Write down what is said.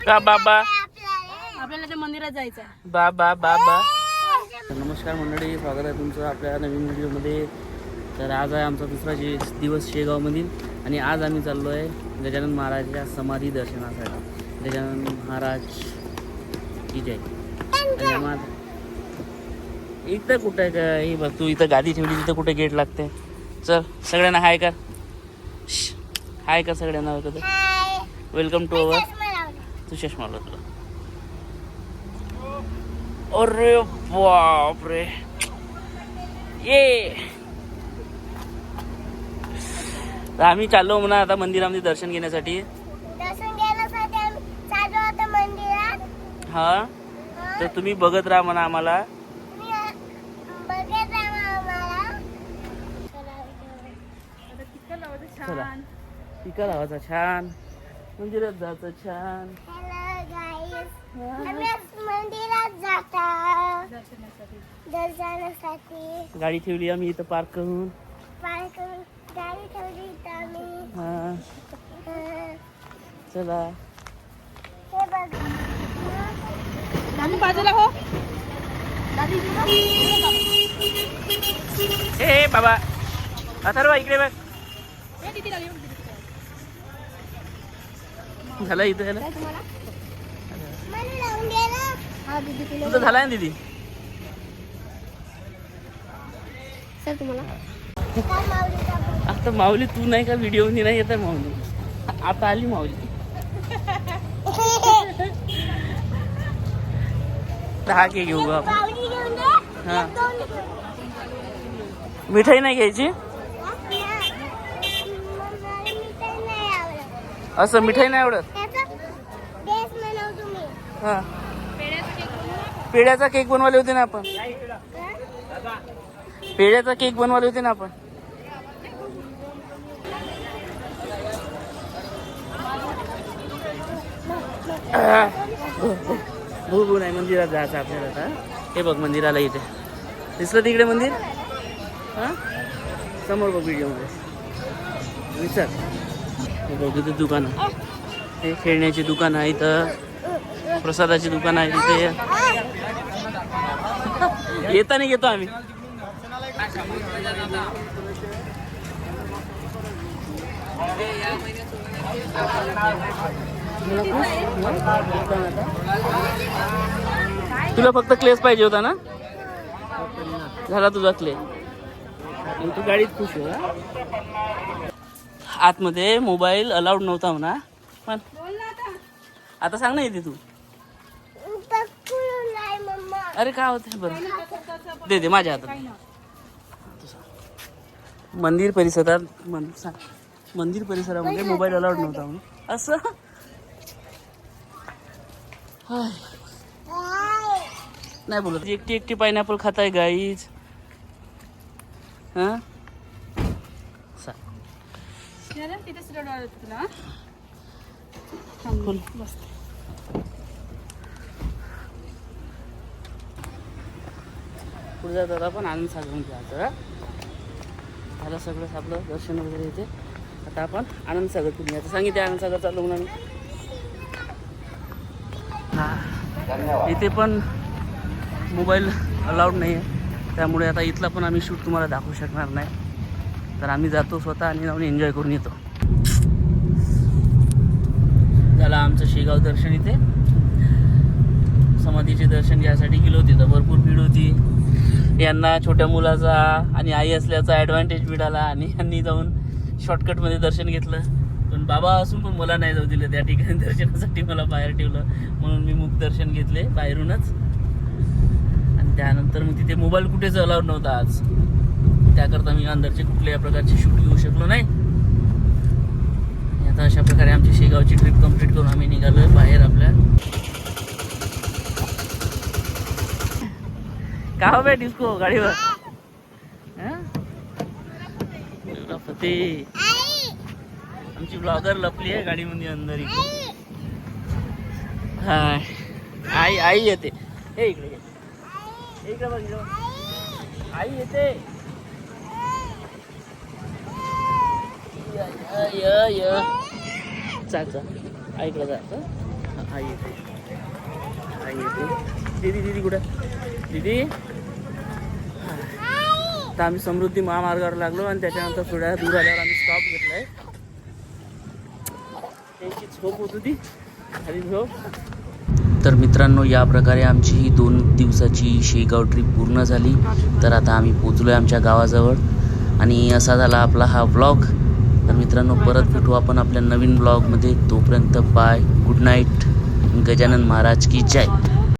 का बाबा आपल्याला त्या मंदिरात जायचं आहे. बाबा बाबा. नमस्कार मंडळी, स्वागत आहे तुमचं आपल्या नवीन व्हिडिओमध्ये. तर आज आहे आमचा दुसरा दिवस शेगावमधील आणि आज आम्ही चाललो आहे गजानन महाराजांच्या समाधी दर्शनासाठी. गजानन महाराज की जय. इथं कुठं आहे का हे बघ, तू इथं गादी ठेवली तिथं कुठे गेट लागते. चल सगळ्यांना हाय कर, हाय कर सगळ्यांना. Welcome to our. तू चष्मा लावला तुला. अरे बापरे, ये तर आम्ही चाललो म्हणा आता मंदिरामध्ये दर्शन घेण्यासाठी. हा तर तुम्ही बघत राहा म्हणा आम्हाला. चला टीका लावायचा छान, मंदिरात जायचं छान. गाडी ठेवली आम्ही इथं पार्क करून. हा चला बाजूला हो. हे बाबा अथर्व इकडे बघ. झालं इथं झालं. तुझं झालाय ना दीदी. सर तुम्हाला आता माऊली तू नाही का व्हिडिओ नाही येत आहे माऊली. आता आली माऊली. हा केक घेऊ ग आपण. हा मिठाई नाही घ्यायची. असं मिठाई नाही आवडत. हा पेढ्याचा केक बनवायला होते ना आपण. पेढ्याचा केक बनवायला होते ना आपण. भू नाही मंदिरात जायचं आपल्याला आता. हे बघ मंदिराला इथे दिसलं तिकडे मंदिर. हा समोर बघ व्हिडिओ मध्ये विचार. हे बघ तिथे दुकान आहे. हे खेळण्याची दुकान आहे इथं. प्रसादाची दुकान आहे तिथे. येताना घेतो आम्ही. तुला फक्त क्लेस पाहिजे होता ना. झाला तुझा क्ले. तू गाडीत खुश हो. आतमध्ये मोबाईल अलाउड नव्हता म्हणा. पण आता सांग ना येते तू. अरे काय होत बरं दे दे माझ्या हातात. मंदिर परिसरात मंदिर परिसरामध्ये मोबाईल अलाउड नव्हता म्हणून असं. नाही बोलत. एकटी एकटी पायनॅपल खाताय गाईज. हा पुढे जातात आपण आनंद सागरून घ्यायचं. झालं सगळं आपलं दर्शन वगैरे येते. आता आपण आनंद सागर फिरून घ्यायचं. सांगितलं आनंद सागर चालू म्हणून. इथे पण मोबाईल अलाउड नाही आहे, त्यामुळे आता इथला पण आम्ही शूट तुम्हाला दाखवू शकणार नाही. तर आम्ही जातो स्वतः आणि जाऊन एन्जॉय करून येतो. झालं आमचं शेगाव दर्शन. इथे समाधीचे दर्शन घ्यायसाठी गेलो. तिथं भरपूर भीड होती. यांना छोट्या मुलाचा आणि आई असल्याचा ॲडव्हान्टेज मिळाला आणि यांनी जाऊन शॉर्टकटमध्ये दर्शन घेतलं. पण बाबा असून पण मला नाही जाऊ दिलं त्या ठिकाणी दर्शनासाठी. मला बाहेर ठेवलं म्हणून मी मुख दर्शन घेतले बाहेरूनच. आणि त्यानंतर मग तिथे मोबाईल कुठेच अलाउड नव्हता आज. त्याकरता मी अंदरचे कुठल्याही प्रकारचे शूट घेऊ शकलो नाही. आता अशा प्रकारे आमची शेगावची ट्रिप कंप्लीट करून आम्ही निघालो बाहेर आपल्या. का हो बे डिस्को गाडीवर. फते आमची ब्लॉगर लपली आहे गाडीमध्ये अंदर. इकडे हाय आई आई येते. हे इकडे इकडे बघ. आई येते. य य य चा ऐकलं जायचं. आई येते, आई येते. दीदी दीदी कुठं दीदी? तर आम्ही समृद्धी महामार्गावर लागलो आणि त्याच्यानंतर थोड्या दूर आल्यावर आम्ही स्टॉप घेतलाय. त्यांची झोप होत होती, आधी झोप. तर मित्रांनो, या प्रकारे आमची ही 2 दिवसाची शेगाव ट्रिप पूर्ण झाली. तर आता आम्ही पोचलो आहे आमच्या गावाजवळ आणि असा झाला आपला हा व्लॉग. तर मित्रांनो, परत भेटू आपण आपल्या नवीन व्लॉगमध्ये. तोपर्यंत bye, good night. Gajanan Maharaj की जय.